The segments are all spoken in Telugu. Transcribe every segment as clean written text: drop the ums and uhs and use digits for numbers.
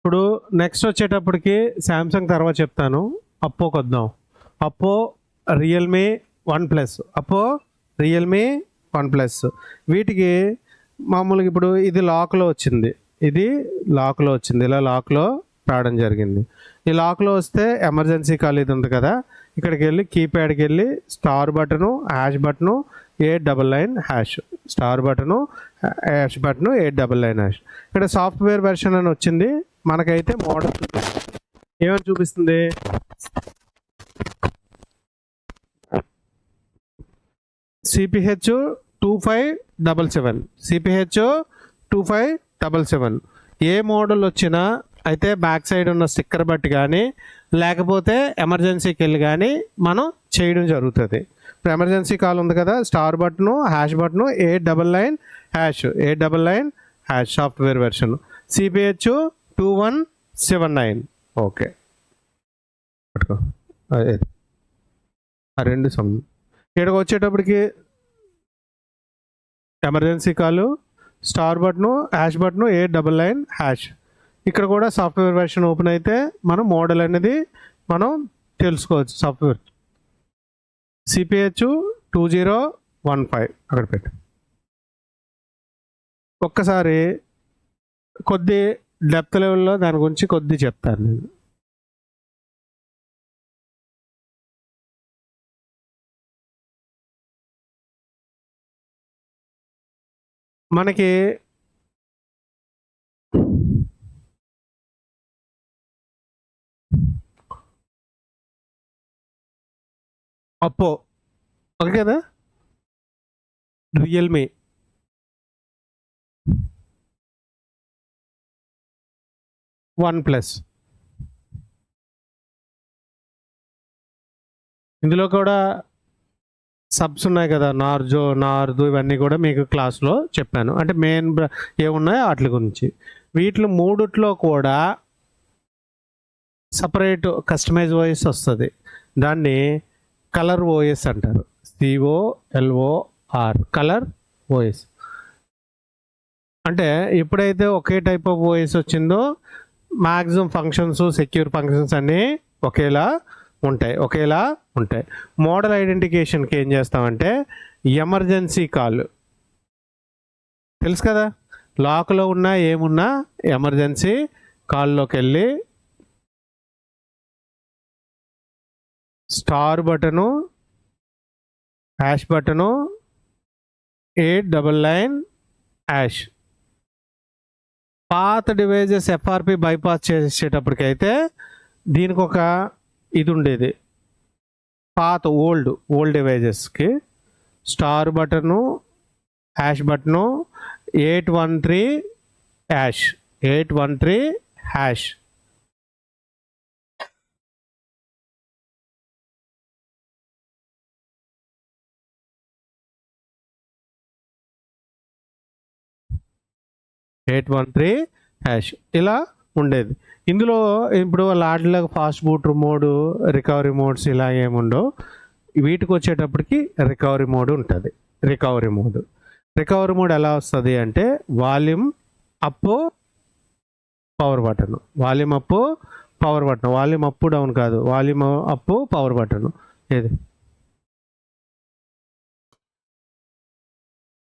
ఇప్పుడు నెక్స్ట్ వచ్చేటప్పటికి శాంసంగ్ తర్వాత చెప్తాను. అప్పోకి వద్దాం. అప్పో, రియల్మీ, వన్ ప్లస్. అప్పో, రియల్మీ, వన్ ప్లస్. వీటికి మామూలుగా ఇప్పుడు ఇది లాక్లో వచ్చింది, ఇది లాక్లో వచ్చింది, ఇలా లాక్లో రావడం జరిగింది. ఈ లాక్లో వస్తే ఎమర్జెన్సీ కాల్ ఇది ఉంది కదా, ఇక్కడికి వెళ్ళి కీప్యాడ్కి వెళ్ళి star button, hash button, 899 hash, star button, hash button, 899 hash. ఇక్కడ సాఫ్ట్వేర్ వెర్షన్ అని వచ్చింది. మనకైతే మోడల్ ఏమని చూపిస్తుంది? CPH 2577, CPH 2577. ఏ మోడల్ వచ్చినా అయితే బ్యాక్ సైడ్ ఉన్న స్టిక్కర్ బట్టి కానీ లేకపోతే ఎమర్జెన్సీకి వెళ్ళి కానీ మనం చేయడం జరుగుతుంది. ఇప్పుడు ఎమర్జెన్సీ కాల్ ఉంది కదా, star button, hash button, 899 hash, 899 hash software version, CPH 2179. Okay, పట్టుకో. ఆ రెండు సమ్ ఇక్కడికి వచ్చేటప్పటికి ఎమర్జెన్సీ కాలు, star button, hash button, 899 hash. ఇక్కడ కూడా సాఫ్ట్వేర్ వెర్షన్ ఓపెన్ అయితే మనం మోడల్ అనేది మనం తెలుసుకోవచ్చు. సాఫ్ట్వేర్ సిపిహెచ్ 2015 అక్కడ పెట్టు. ఒక్కసారి కొద్ది డెప్త్ లెవెల్లో దాని గురించి కొద్ది చెప్తాను నేను. మనకి అప్పో ఓకే కదా, రియల్మీ, వన్ ప్లస్. ఇందులో కూడా సబ్స్ ఉన్నాయి కదా, నార్జో, నార్దు, ఇవన్నీ కూడా మీకు క్లాస్లో చెప్పాను. అంటే మెయిన్ ఏమున్నాయో వాటి గురించి. వీటిలో మూడిట్లో కూడా సపరేట్ కస్టమైజ్ ఓఎస్ వస్తుంది. దాన్ని కలర్ ఓఎస్ అంటారు, COLOR, కలర్ ఓఎస్. అంటే ఎప్పుడైతే ఒకే టైప్ ఆఫ్ ఓఎస్ వచ్చిందో మ్యాక్సిమం ఫంక్షన్స్, సెక్యూర్ ఫంక్షన్స్ అన్నీ ఒకేలా ఉంటాయి. మోడల్ ఐడెంటిఫికేషన్కి ఏం చేస్తామంటే ఎమర్జెన్సీ కాల్ తెలుసు కదా, లాక్లో ఉన్నా ఏమున్నా ఎమర్జెన్సీ కాల్లోకి వెళ్ళి star button, hash button, 899 hash. పాత డివైజెస్ FRP బైపాస్ చేసేటప్పటికైతే దీనికి ఒక ఇది ఉండేది. పాత ఓల్డ్ డివైజెస్కి star button, hash button, 813 hash, 813 hash. ఇలా ఉండేది. ఇందులో ఇప్పుడు లాడ్లో fast boot mode, recovery modes ఇలా ఏముండో, వీటికి వచ్చేటప్పటికి రికవరీ మోడ్ ఉంటుంది. రికవరీ మోడ్ ఎలా వస్తుంది అంటే volume up, power button, volume up, power button, volume up down కాదు, వాల్యూమ్ అప్, పవర్ బటన్. ఏది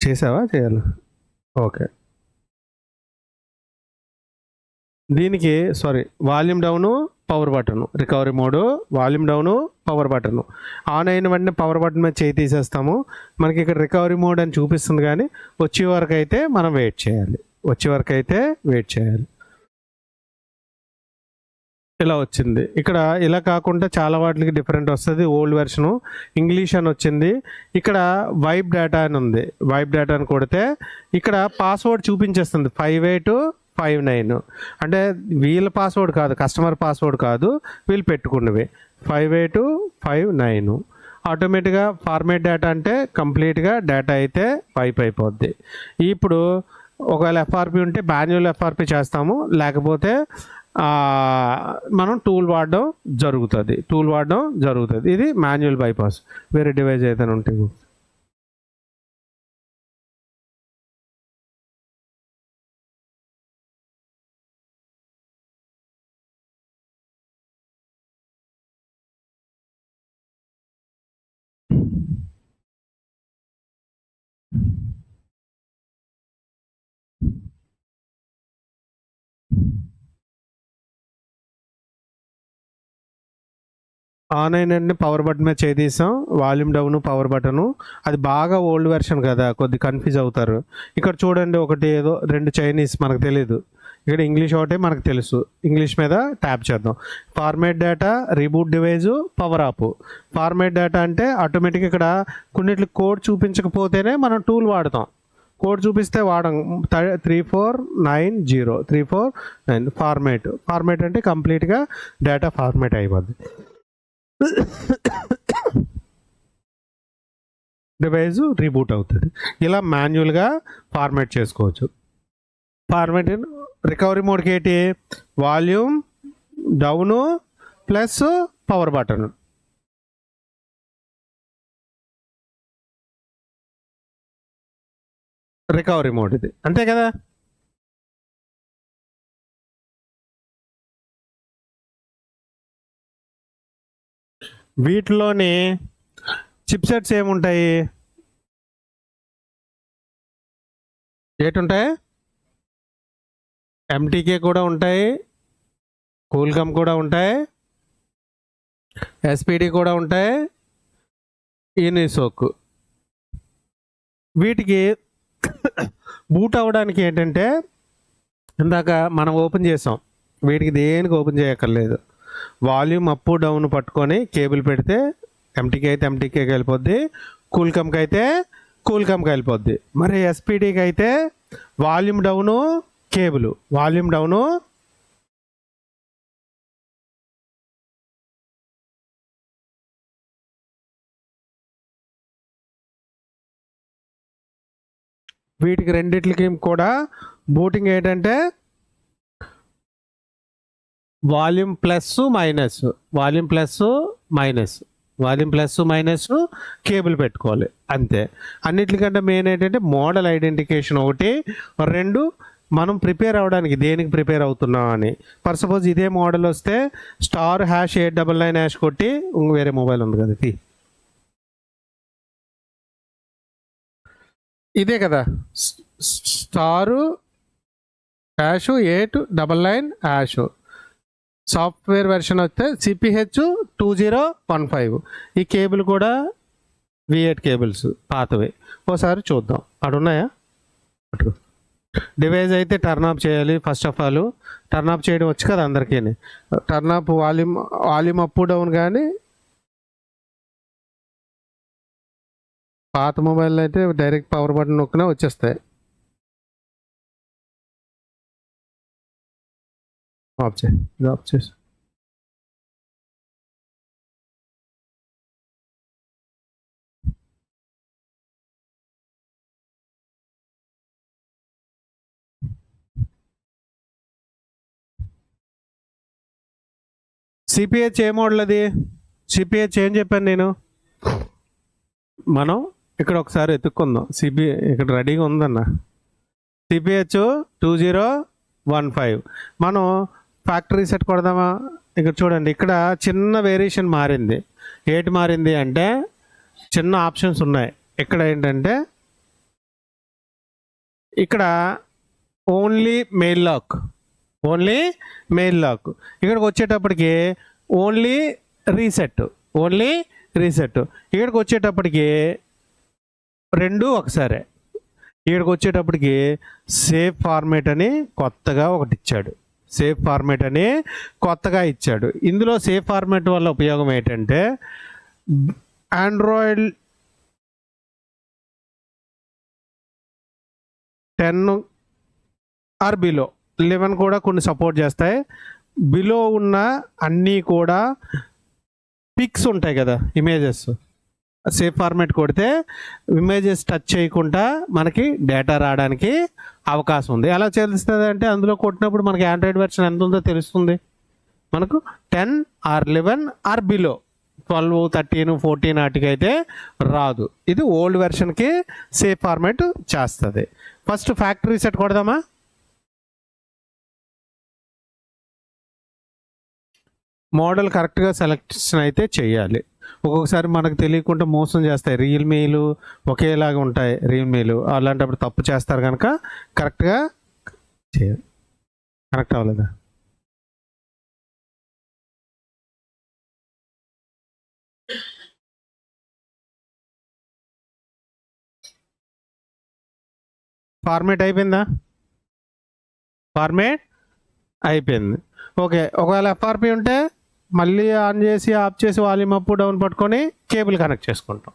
చేసావా? చేయాలి. ఓకే, దీనికి volume down, power button, recovery mode, volume down, power button. On అయిన వెంటనే పవర్ బటన్ మీద చేయి తీసేస్తాము. మనకి ఇక్కడ రికవరీ మోడ్ అని చూపిస్తుంది, కానీ వచ్చే వరకు అయితే మనం వెయిట్ చేయాలి. ఇలా వచ్చింది. ఇక్కడ ఇలా కాకుండా చాలా వాటికి డిఫరెంట్ వస్తుంది. ఓల్డ్ వెర్షను ఇంగ్లీష్ అని వచ్చింది. ఇక్కడ వైప్ డేటా అని ఉంది. వైప్ డేటా అని కొడితే ఇక్కడ పాస్వర్డ్ చూపించేస్తుంది 5859. అంటే వీళ్ళ పాస్వర్డ్ కాదు, కస్టమర్ పాస్వర్డ్ కాదు, వీళ్ళు పెట్టుకున్నవి 5859. ఆటోమేటిక్గా ఫార్మేట్ డేటా అంటే కంప్లీట్గా డేటా అయితే వైప్ అయిపోద్ది. ఇప్పుడు ఒకవేళ FRP ఉంటే మాన్యువల్ FRP చేస్తాము, లేకపోతే మనం టూల్ వాడడం జరుగుతుంది. ఇది మాన్యువల్ బైపాస్. వేరే డివైస్ అయితే ఉంటే ఆన్ అయినండి పవర్ బటన్ మీద చేసాం, వాల్యూమ్ డౌన్ పవర్ బటను. అది బాగా ఓల్డ్ వెర్షన్ కదా, కొద్ది కన్ఫ్యూజ్ అవుతారు. ఇక్కడ చూడండి, ఒకటి ఏదో 2 చైనీస్ మనకు తెలియదు. ఇక్కడ ఇంగ్లీష్ ఒకటే మనకు తెలుసు. ఇంగ్లీష్ మీద ట్యాప్ చేద్దాం. Format data, reboot device, power off. Format data అంటే ఆటోమేటిక్గా ఇక్కడ కొన్నిట్లు కోడ్ చూపించకపోతేనే మనం టూల్ వాడతాం. కోడ్ చూపిస్తే వాడం. 3490 3490 ఫార్మేట్ అంటే కంప్లీట్గా డేటా ఫార్మేట్ అయిపోద్ది. డివైస్ రీబూట్ అవుతుంది. ఇలా మాన్యువల్గా ఫార్మేట్ చేసుకోవచ్చు. ఫార్మేట్ రికవరీ మోడ్కి ఏంటి, volume down plus power button. Recovery mode ఇది, అంతే కదా. వీటిలోని చిప్ సెట్స్ ఏముంటాయి, ఏటుంటాయి, ఎంటీకే కూడా ఉంటాయి, కూల్కమ్ కూడా ఉంటాయి, ఎస్పిడి కూడా ఉంటాయి, యూనిసోక్. వీటికి బూట్ అవ్వడానికి ఏంటంటే ఇందాక మనం ఓపెన్ చేసాం, వీటికి దేనికి ఓపెన్ చేయక్కర్లేదు. వాల్యూమ్ అప్ డౌన్ పట్టుకొని కేబుల్ పెడితే ఎంటీకి అయితే ఎంటీకేకి వెళ్ళిపోద్ది, కూల్కమ్కి అయితే కూల్కమ్కి వెళ్ళిపోద్ది. మరి ఎస్పీడీకి అయితే volume down cable, volume down వీటికి రెండిట్లకి కూడా బూటింగ్ ఏంటంటే volume plus minus, volume plus minus, volume plus minus cable పెట్టుకోవాలి, అంతే. అన్నిటికంటే మెయిన్ ఏంటంటే మోడల్ ఐడెంటిఫికేషన్ ఒకటి, 2 మనం ప్రిపేర్ అవ్వడానికి దేనికి ప్రిపేర్ అవుతున్నాం అని. ఫర్ సపోజ్ ఇదే మోడల్ వస్తే *#899# కొట్టి వేరే మొబైల్ ఉంది కదా ఇది, ఇదే కదా *#899#. సాఫ్ట్వేర్ వెర్షన్ వస్తే CPH2015. ఈ కేబుల్ కూడా V8 కేబుల్స్ పాతవి. ఒకసారి చూద్దాం, అడున్నాయా. డివైస్ అయితే టర్న్ ఆఫ్ చేయాలి. First of all turn off చేయడం వచ్చు కదా అందరికీ. Turn off volume up down, కానీ పాత మొబైల్ అయితే డైరెక్ట్ పవర్ బటన్ నొక్కినా వచ్చేస్తాయి. ఆఫ్ చేయి, ఇది ఆఫ్ చేసి సిపిహెచ్ ఏ మోడల్ అది, సిపిహెచ్ ఏం చెప్పాను నేను. మనం ఇక్కడ ఒకసారి ఎత్తుక్కుందాం. ఇక్కడ రెడీగా ఉందన్న CPH 2015. మనం ఫ్యాక్టరీ సెట్ కొడదామా. ఇక్కడ చూడండి, ఇక్కడ చిన్న వేరియేషన్ మారింది. ఏంటి మారింది అంటే చిన్న ఆప్షన్స్ ఉన్నాయి. ఇక్కడ ఏంటంటే ఇక్కడ only mail lock, only mail lock. ఇక్కడికి వచ్చేటప్పటికి ఓన్లీ రీసెట్, ఓన్లీ రీసెట్. ఇక్కడికి వచ్చేటప్పటికి 2 ఒకసారి. ఇక్కడికి వచ్చేటప్పటికి సేఫ్ ఫార్మేట్ అని కొత్తగా ఒకటి ఇచ్చాడు, సేఫ్ ఫార్మేట్ అని కొత్తగా ఇచ్చాడు. ఇందులో సేఫ్ ఫార్మేట్ వల్ల ఉపయోగం ఏంటంటే ఆండ్రాయిడ్ 10 ఆర్ బిలో 11 కూడా కొన్ని సపోర్ట్ చేస్తాయి. బిలో ఉన్న అన్నీ కూడా పిక్స్ ఉంటాయి కదా, ఇమేజెస్. సేఫ్ ఫార్మేట్ కొడితే ఇమేజెస్ టచ్ చేయకుండా మనకి డేటా రావడానికి అవకాశం ఉంది. ఎలా తెలుస్తుంది అంటే అందులో కొట్టినప్పుడు మనకి ఆండ్రాయిడ్ వెర్షన్ ఎంత ఉందో తెలుస్తుంది. మనకు 10 ఆర్ 11 ఆర్ బిలో 12, 13, 14 వాటికి అయితే రాదు. ఇది ఓల్డ్ వెర్షన్కి సేఫ్ ఫార్మేట్ చేస్తుంది. ఫస్ట్ ఫ్యాక్టరీ సెట్ కొడదామా. మోడల్ కరెక్ట్గా సెలెక్షన్ అయితే చేయాలి. ఒక్కొక్కసారి మనకు తెలియకుండా మోసం చేస్తాయి. రియల్మీలు ఒకేలాగా ఉంటాయి, రియల్మీలు. అలాంటప్పుడు తప్పు చేస్తారు కనుక కరెక్ట్గా చేయాలి. కరెక్ట్ అవ్వలేదా. ఫార్మేట్ అయిపోయిందా? ఫార్మేట్ అయిపోయింది. ఓకే, ఒకవేళ ఎఫ్ఆర్పి ఉంటే మళ్ళీ ఆన్ చేసి ఆఫ్ చేసి వాల్యూమ్ అప్ డౌన్ పట్టుకొని కేబుల్ కనెక్ట్ చేసుకుంటాం.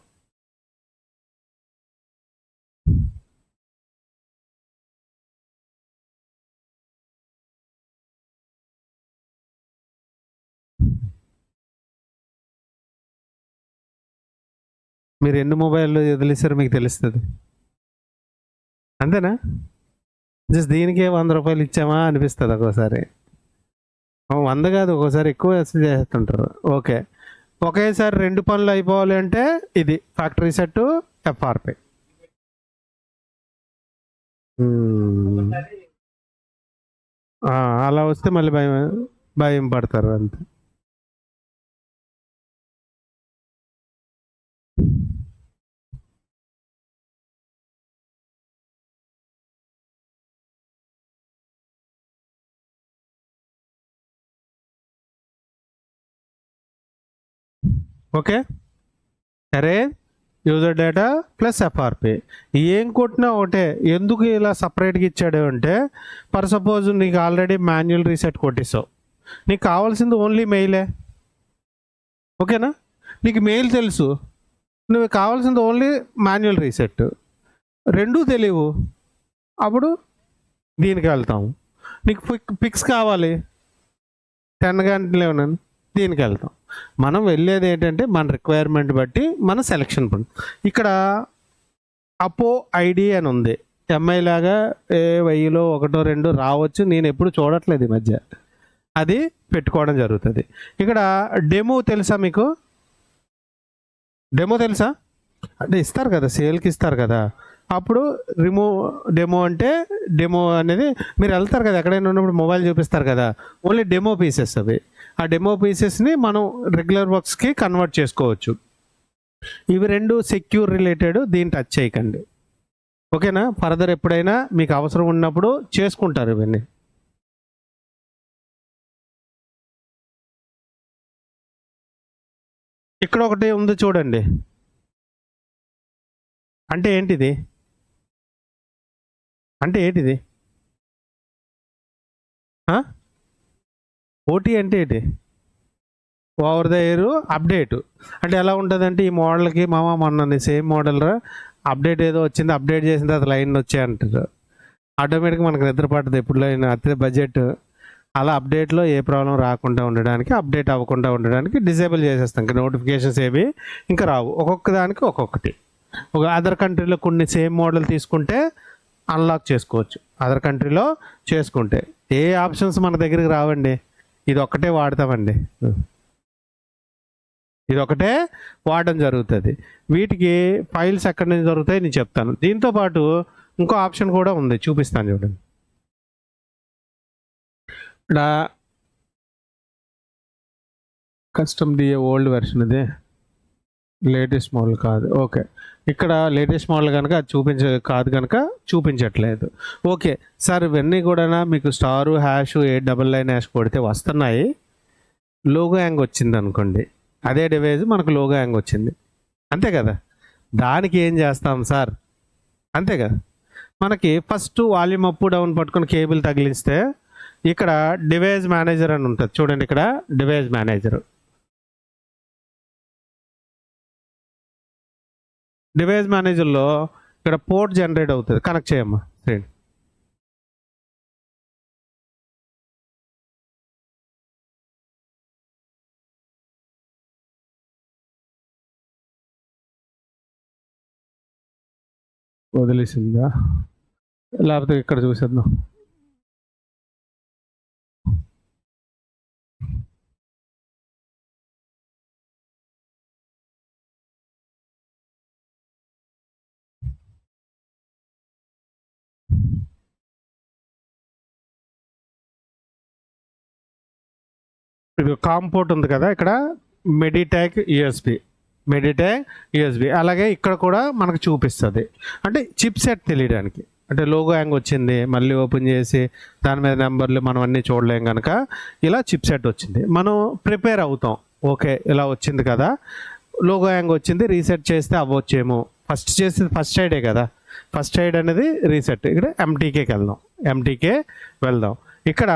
మీరు ఎన్ని మొబైల్లో వదిలేసారో మీకు తెలుస్తుంది. అంతేనా? జస్ట్ దీనికే 100 రూపాయలు ఇచ్చామా అనిపిస్తుంది ఒక్కోసారి. 100 కాదు, ఒక్కోసారి ఎక్కువ చేస్తుంటారు. ఓకే, ఒకేసారి 2 పనులు అయిపోవాలి అంటే ఇది ఫ్యాక్టరీ సెట్ ఎఫ్ఆర్పి. అలా వస్తే మళ్ళీ భయం పడతారు అంతే. ఓకే, అరే యూజర్ డేటా ప్లస్ ఎఫ్ఆర్పి ఏం కొట్టినా ఒకటే. ఎందుకు ఇలా సపరేట్గా ఇచ్చాడు అంటే, ఫర్ సపోజ్ నీకు ఆల్రెడీ మాన్యువల్ రీసెట్ కొట్టేసావు, నీకు కావాల్సింది ఓన్లీ మెయిలే. ఓకేనా? నీకు మెయిల్ తెలుసు, నువ్వు కావాల్సింది ఓన్లీ మాన్యువల్ రీసెట్. రెండూ తెలియవు, అప్పుడు దీనికి వెళ్తాము. నీకు పిక్స్ కావాలి 10 గంటలు ఏమన్నా, దీనికి వెళ్తాం. మనం వెళ్ళేది ఏంటంటే మన రిక్వైర్మెంట్ బట్టి మన సెలెక్షన్ పని. ఇక్కడ అపో ఐడి అని ఉంది, ఎంఐ లాగా 1000లో 1 2 రావచ్చు, నేను ఎప్పుడు చూడట్లేదు ఈ మధ్య. అది పెట్టుకోవడం జరుగుతుంది. ఇక్కడ డెమో తెలుసా మీకు? డెమో తెలుసా అంటే ఇస్తారు కదా, సేల్కి ఇస్తారు కదా. అప్పుడు డెమో అంటే డెమో అనేది మీరు వెళ్తారు కదా, ఎక్కడైనా ఉన్నప్పుడు మొబైల్ చూపిస్తారు కదా, ఓన్లీ డెమో పీసెస్ అవి. ఆ డెమో పీసెస్ని మనం రెగ్యులర్ వర్క్స్కి కన్వర్ట్ చేసుకోవచ్చు. ఇవి 2 సెక్యూర్ రిలేటెడ్, దీన్ని టచ్ చేయకండి. ఓకేనా? ఫర్దర్ ఎప్పుడైనా మీకు అవసరం ఉన్నప్పుడు చేసుకుంటారు ఇవన్నీ. ఇక్కడ ఒకటి ఉంది చూడండి, అంటే ఏంటిది? అంటే ఏంటిది? ఓటీ అంటే ఏంటి? Over the air update. అంటే ఎలా ఉంటుందంటే, ఈ మోడల్కి మొన్న సేమ్ మోడల్ అప్డేట్ ఏదో వచ్చింది, అప్డేట్ చేసిన తర్వాత లైన్ వచ్చాయి అంటారు. ఆటోమేటిక్గా మనకు నిద్ర పడుతుంది ఎప్పుడు అదే బడ్జెట్. అలా అప్డేట్లో ఏ ప్రాబ్లం రాకుండా ఉండడానికి, అప్డేట్ అవ్వకుండా ఉండడానికి డిసేబుల్ చేసేస్తాం. ఇంకా నోటిఫికేషన్స్ ఏవి ఇంకా రావు. ఒక్కొక్క దానికి ఒక్కొక్కటి. ఒక అదర్ కంట్రీలో కొన్ని సేమ్ మోడల్ తీసుకుంటే అన్లాక్ చేసుకోవచ్చు, అదర్ కంట్రీలో చేసుకుంటే. ఏ ఆప్షన్స్ మన దగ్గరికి రావండి, ఇది ఒక్కటే వాడతామండి, ఇది ఒకటే వాడడం జరుగుతుంది. వీటికి ఫైల్స్ ఎక్కడి నుంచి దొరుకుతాయి నేను చెప్తాను. దీంతో పాటు ఇంకో ఆప్షన్ కూడా ఉంది, చూపిస్తాను చూడండి. ఇక్కడ కస్టమ్ డిఏ ఓల్డ్ వెర్షన్, ఇది లేటెస్ట్ మోడల్ కాదు. ఓకే, ఇక్కడ లేటెస్ట్ మోడల్ కనుక అది కాదు కనుక చూపించట్లేదు. ఓకే సార్, ఇవన్నీ కూడా మీకు స్టారు హ్యాష్ 899# కొడితే వస్తున్నాయి. లోగో యాంగ్ వచ్చింది అనుకోండి, అదే డివైస్ మనకు లోగో యాంగ్ వచ్చింది, అంతే కదా. దానికి ఏం చేస్తాం సార్? అంతే కదా. మనకి ఫస్ట్ వాల్యూమ్ అప్ డౌన్ పట్టుకొని కేబుల్ తగిలిస్తే ఇక్కడ డివైస్ మేనేజర్ అని ఉంటుంది చూడండి. ఇక్కడ డివైస్ మేనేజర్, డివైస్ మేనేజర్లో ఇక్కడ పోర్ట్ జనరేట్ అవుతుంది. కనెక్ట్ చేయమ్మా ఫ్రెండ్. వదిలేసిందా? లేకపోతే ఇక్కడ చూసేద్దాం. ఇది కాంపోర్ట్ ఉంది కదా, ఇక్కడ మెడిటెక్ యూఎస్బి, అలాగే ఇక్కడ కూడా మనకు చూపిస్తుంది. అంటే చిప్ సెట్ తెలియడానికి, అంటే లోగో యాంగ్ వచ్చింది, మళ్ళీ ఓపెన్ చేసి దాని మీద నెంబర్లు మనం అన్నీ చూడలేం కనుక ఇలా చిప్ సెట్ వచ్చింది. మనం ప్రిపేర్ అవుతాం, ఓకే ఇలా వచ్చింది కదా, లోగో యాంగ్ వచ్చింది, రీసెట్ చేస్తే అవ్వచ్చేమో. ఫస్ట్ చేసేది ఫస్ట్ సైడే కదా, ఫస్ట్ సైడ్ అనేది రీసెట్. ఇక్కడ ఎంటీకేకి వెళ్దాం. ఇక్కడ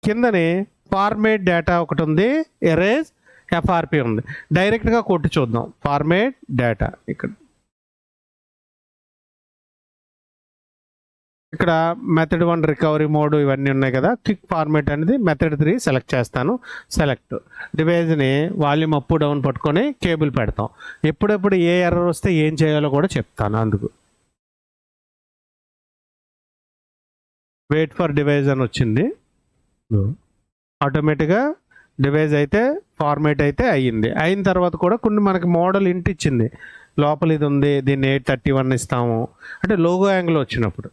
కిందని ఫార్మేట్ డేటా ఒకటి ఉంది, ఎరేజ్ ఎఫ్ఆర్పి ఉంది. డైరెక్ట్గా కొట్టి చూద్దాం. ఫార్మేట్ డేటా ఇక్కడ మెథడ్ 1 రికవరీ మోడ్ ఇవన్నీ ఉన్నాయి కదా. క్విక్ ఫార్మేట్ అనేది మెథడ్ 3 సెలెక్ట్ చేస్తాను. సెలెక్ట్ డివైజ్ని వాల్యూమ్ అప్ డౌన్ పట్టుకొని కేబుల్ పెడతాం. ఎప్పుడెప్పుడు ఏ ఎర్రర్ వస్తే ఏం చేయాలో కూడా చెప్తాను. అందుకు వెయిట్ ఫర్ డివైజ్ అని వచ్చింది. ఆటోమేటిక్గా డివైజ్ అయితే ఫార్మేట్ అయితే అయిన తర్వాత కూడా కొన్ని మనకి మోడల్ ఇంటి ఇచ్చింది. లోపల ఇది ఉంది, దీన్ని 831 ఇస్తాము అంటే లోగో యాంగిల్ వచ్చినప్పుడు.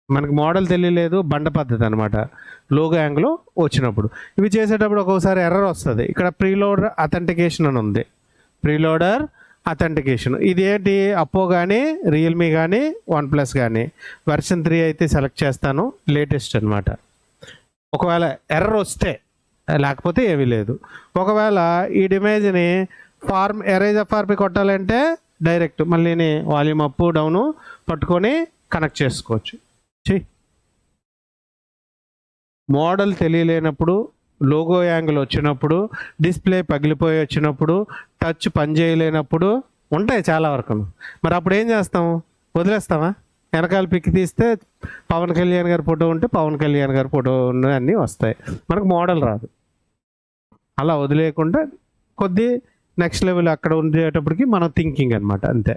మనకి మోడల్ తెలియలేదు, బండ పద్ధతి అనమాట. లోగో యాంగిల్ వచ్చినప్పుడు ఇవి చేసేటప్పుడు ఒక్కొక్కసారి ఎర్రర్ వస్తుంది. ఇక్కడ ప్రీలోడర్ అథెంటికేషన్ అని ఉంది. ప్రీలోడర్ అథెంటికేషన్ ఇది ఏంటి? అప్పో కానీ రియల్మీ కానీ OnePlus కానీ వెర్షన్ 3 అయితే సెలెక్ట్ చేస్తాను. లేటెస్ట్ అనమాట. ఒకవేళ ఎర్రర్ వస్తే, లేకపోతే ఏమీ లేదు. ఒకవేళ ఈ ఇమేజ్ని ఎరేజ్ ఎఫ్ఆర్పి కొట్టాలంటే డైరెక్ట్ మళ్ళీ వాల్యూమ్ అప్ డౌను పట్టుకొని కనెక్ట్ చేసుకోవచ్చు. మోడల్ తెలియలేనప్పుడు, లోగో యాంగిల్ వచ్చినప్పుడు, డిస్ప్లే పగిలిపోయి వచ్చినప్పుడు, టచ్ పనిచేయలేనప్పుడు ఉంటాయి చాలా వరకు. మరి అప్పుడు ఏం చేస్తాం? వదిలేస్తామా? వెనకాల పిక్ తీస్తే పవన్ కళ్యాణ్ గారి ఫోటో ఉంటే పవన్ కళ్యాణ్ గారి ఫోటో అన్నీ వస్తాయి, మనకు మోడల్ రాదు. అలా వదిలేయకుండా కొద్ది నెక్స్ట్ లెవెల్ అక్కడ ఉండేటప్పటికి మనం థింకింగ్ అనమాట. అంతే.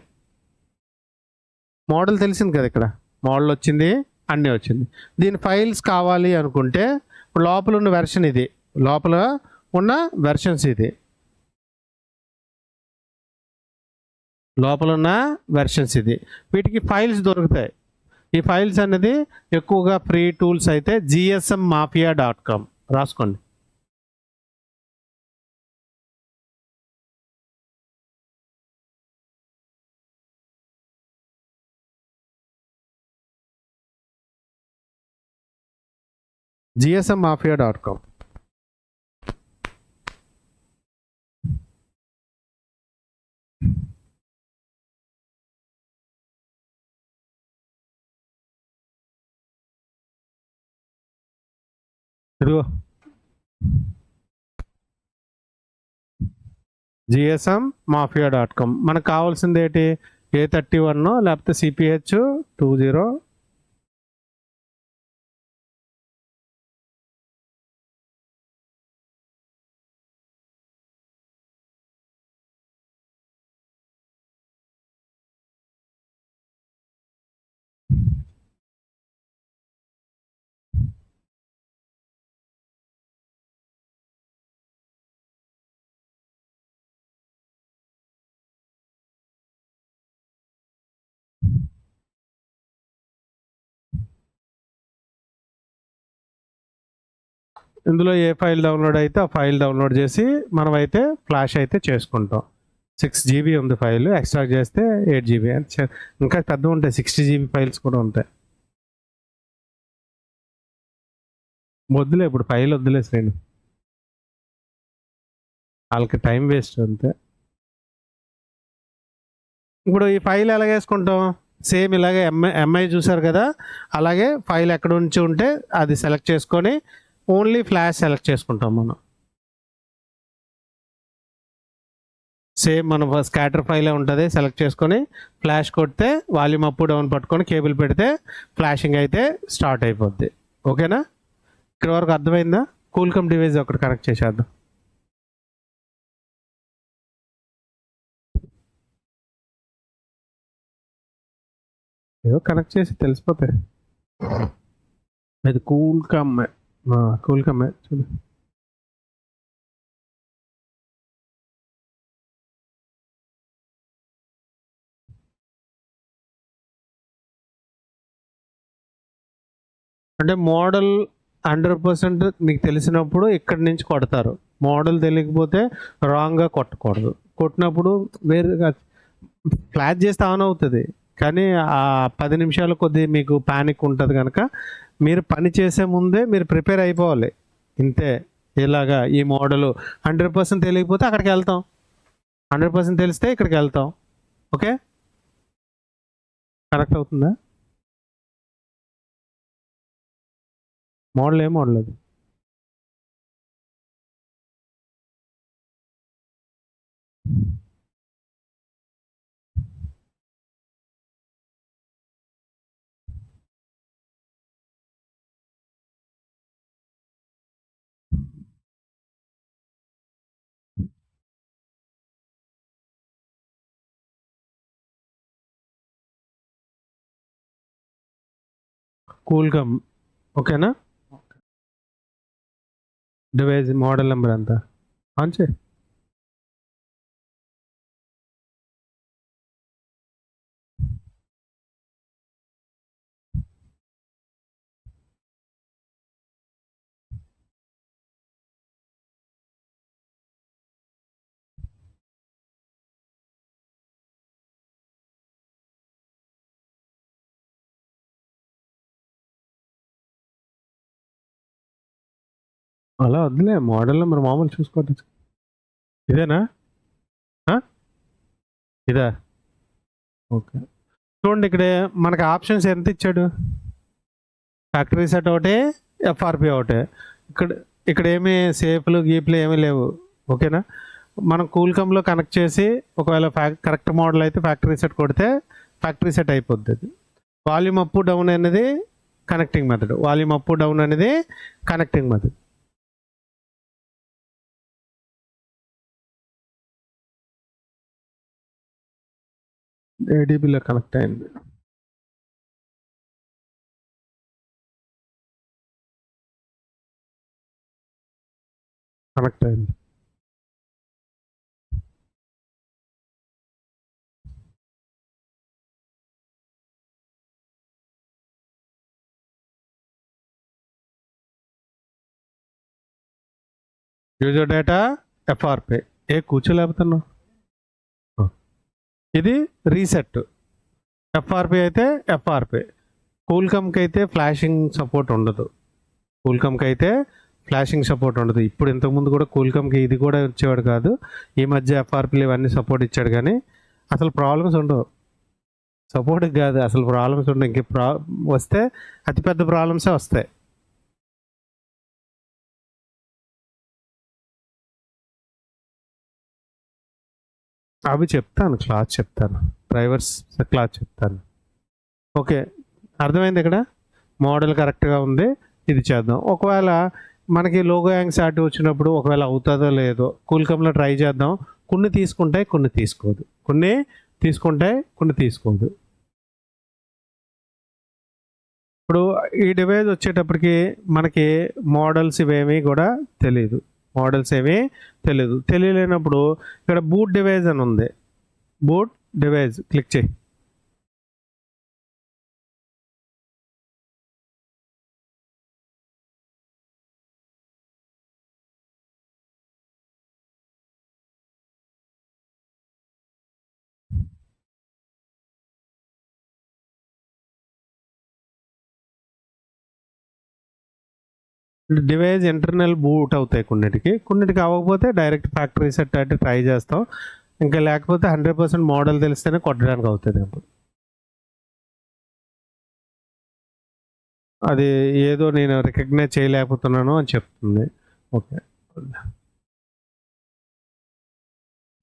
మోడల్ తెలిసింది కదా, ఇక్కడ మోడల్ వచ్చింది, అన్నీ వచ్చింది. దీని ఫైల్స్ కావాలి అనుకుంటే లోపల ఉన్న వెర్షన్ ఇది, లోపల ఉన్న వెర్షన్స్ ఇది, వీటికి ఫైల్స్ దొరుకుతాయి. ఈ ఫైల్స్ అనేది ఎక్కువగా ఫ్రీ టూల్స్ అయితే gsmmafia.com రాసుకోండి. gsmmafia.com. ఇదిగో gsmmafia.com. మనకు కావాల్సింది ఏంటి? A31 లేకపోతే CPH20. ఇందులో ఏ ఫైల్ డౌన్లోడ్ అయితే ఆ ఫైల్ డౌన్లోడ్ చేసి మనమైతే ఫ్లాష్ అయితే చేసుకుంటాం. 6 GB ఉంది ఫైల్, ఎక్స్ట్రాక్ట్ చేస్తే 8 GB. ఇంకా పెద్ద ఉంటాయి, 60 GB ఫైల్స్ కూడా ఉంటాయి. వద్దులే, ఇప్పుడు ఫైల్ వద్దులే శ్రేణు, వాళ్ళకి టైం వేస్ట్ అంతే. ఇప్పుడు ఈ ఫైల్ ఎలాగ వేసుకుంటాం? సేమ్ ఇలాగే ఎంఐ చూసారు కదా, అలాగే ఫైల్ ఎక్కడ నుంచి ఉంటే అది సెలెక్ట్ చేసుకొని ఓన్లీ ఫ్లాష్ సెలెక్ట్ చేసుకుంటాం మనం. సేమ్ మనం స్కాటర్ ఫైలే ఉంటుంది, సెలెక్ట్ చేసుకొని ఫ్లాష్ కొడితే వాల్యూమ్ అప్ డౌన్ పట్టుకొని కేబుల్ పెడితే ఫ్లాషింగ్ అయితే స్టార్ట్ అయిపోద్ది. ఓకేనా? ఇక్కడ వరకు అర్థమైందా? కూల్కమ్ డివైస్ ఒకటి కనెక్ట్ చేసేద్దాం. ఏదో కనెక్ట్ చేసి తెలిసిపోతాయి. అది కూల్కమ్ చూడు. అంటే మోడల్ 100% మీకు తెలిసినప్పుడు ఇక్కడి నుంచి కొడతారు. మోడల్ తెలియకపోతే రాంగ్గా కొట్టకూడదు. కొట్టినప్పుడు వేరుగా ఫ్లాష్ చేస్తే ఆన్ అవుతుంది, కానీ ఆ 10 నిమిషాలు కొద్ది మీకు ప్యానిక్ ఉంటుంది కనుక మీరు పని చేసే ముందే మీరు ప్రిపేర్ అయిపోవాలి. ఇంతే. ఇలాగా ఈ మోడల్ 100% తెలియకపోతే అక్కడికి వెళ్తాం, 100% తెలిస్తే ఇక్కడికి వెళ్తాం. ఓకే. కనెక్ట్ అవుతుందా? మోడల్ ఏ మోడల్ అది? కూల్కమ్ ఓకేనా? డివైస్ మోడల్ నెంబర్ ఎంత? ఆన్ చేయి. అలా వద్దులే, మోడల్ నెంబర్ మామూలు చూసుకోవచ్చు. ఇదేనా? ఇదా? ఓకే. చూడండి ఇక్కడ మనకి ఆప్షన్స్ ఎంత ఇచ్చాడు? ఫ్యాక్టరీ సెట్ ఒకటి, ఎఫ్ఆర్పి ఒకటి. ఇక్కడ ఇక్కడ ఏమి సేఫ్లు గీప్లు ఏమీ లేవు. ఓకేనా? మనం కూల్కమ్లో కనెక్ట్ చేసి ఒకవేళ కరెక్ట్ మోడల్ అయితే ఫ్యాక్టరీ సెట్ కొడితే ఫ్యాక్టరీ సెట్ అయిపోద్ది. అది వాల్యూమ్ అప్ డౌన్ అనేది connecting method. Volume up down అనేది కనెక్టింగ్ మెథడ్. ఏడీబీలో కనెక్ట్ అయింది. కనెక్ట్ అయింది. User data FRP. కూర్చోలేకపోతున్నావు. ఇది రీసెట్. ఎఫ్ఆర్పి అయితే ఎఫ్ఆర్పి. కూల్కమ్కి అయితే ఫ్లాషింగ్ సపోర్ట్ ఉండదు. కూల్కమ్కి అయితే ఫ్లాషింగ్ సపోర్ట్ ఉండదు. ఇప్పుడు ఇంతకుముందు కూడా కూల్కమ్కి ఇది కూడా వచ్చేవాడు కాదు. ఈ మధ్య ఎఫ్ఆర్పీలు ఇవన్నీ సపోర్ట్ ఇచ్చాడు, కానీ అసలు ప్రాబ్లమ్స్ ఉండవు. సపోర్ట్కి కాదు, అసలు ప్రాబ్లమ్స్ ఉండవు. ఇంక వస్తే అతిపెద్ద ప్రాబ్లమ్సే వస్తాయి. అవి చెప్తాను, క్లాస్ చెప్తాను, డ్రైవర్స్ క్లాస్ చెప్తాను. ఓకే, అర్థమైంది. ఇక్కడ మోడల్ కరెక్ట్గా ఉంది. ఇది చేద్దాం. ఒకవేళ మనకి లోగో యాంగ్జైటీ వచ్చినప్పుడు ఒకవేళ అవుతుందో లేదో కూల్కమ్లో ట్రై చేద్దాం. కొన్ని తీసుకుంటాయి, కొన్ని తీసుకోదు. కొన్ని తీసుకుంటాయి, కొన్ని తీసుకోదు. ఇప్పుడు ఈ డివైస్ వచ్చేటప్పటికి మనకి మోడల్స్ ఇవేమీ కూడా తెలియదు. మోడల్స్ ఏమీ తెలియలేనప్పుడు ఇక్కడ బూట్ డివైస్ అని ఉంది. బూట్ డివైస్ క్లిక్ చేయి. డివైస్ ఇంటర్నల్ బూట్ అవుతాయి కొన్నిటికి అవ్వకపోతే డైరెక్ట్ ఫ్యాక్టరీ సెట్ అంటే ట్రై చేస్తాం. ఇంకా లేకపోతే 100% మోడల్ తెలిస్తేనే కొట్టడానికి అవుతుంది. అప్పుడు అది ఏదో నేను రికగ్నైజ్ చేయలేకపోతున్నాను అని చెప్తుంది. ఓకే,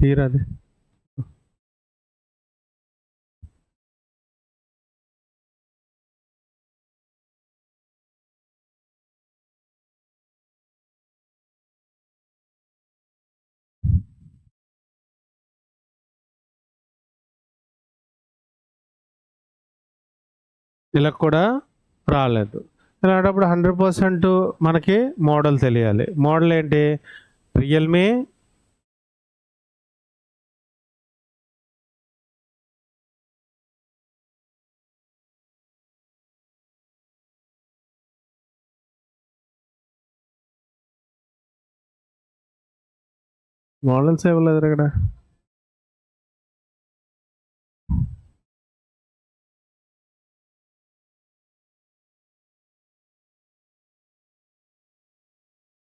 తీరాది. ఇలా కూడా రాలేదు. ఇలాంటప్పుడు 100% మనకి మోడల్ తెలియాలి. మోడల్ ఏంటి? రియల్మీ మోడల్స్ ఇవ్వలేదు ఇక్కడ.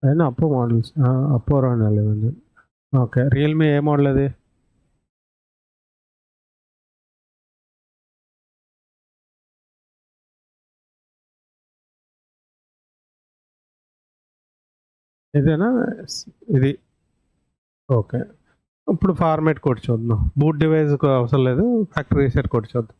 అయినా అప్పో మోడల్స్, అప్పో రాని. ఓకే, రియల్మీ ఏ మోడల్ అది? ఇదేనా? ఇది. ఓకే. ఇప్పుడు ఫార్మాట్ కోడ్ చూద్దాం. బూట్ డివైస్‌కు అవసరం లేదు. ఫ్యాక్టరీ రీసెట్ కోడ్ చూద్దాం.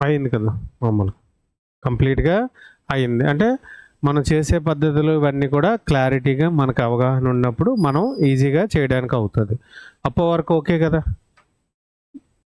అయింది కదా! మామూలుగా. కంప్లీట్‌గా అయింది. అంటే మనం చేసే పద్ధతులు ఇవన్నీ కూడా క్లారిటీగా మనకు అవగాహన ఉన్నప్పుడు మనం ఈజీగా చేయడానికి అవుతది. అప్పటి వరకు ఓకే కదా!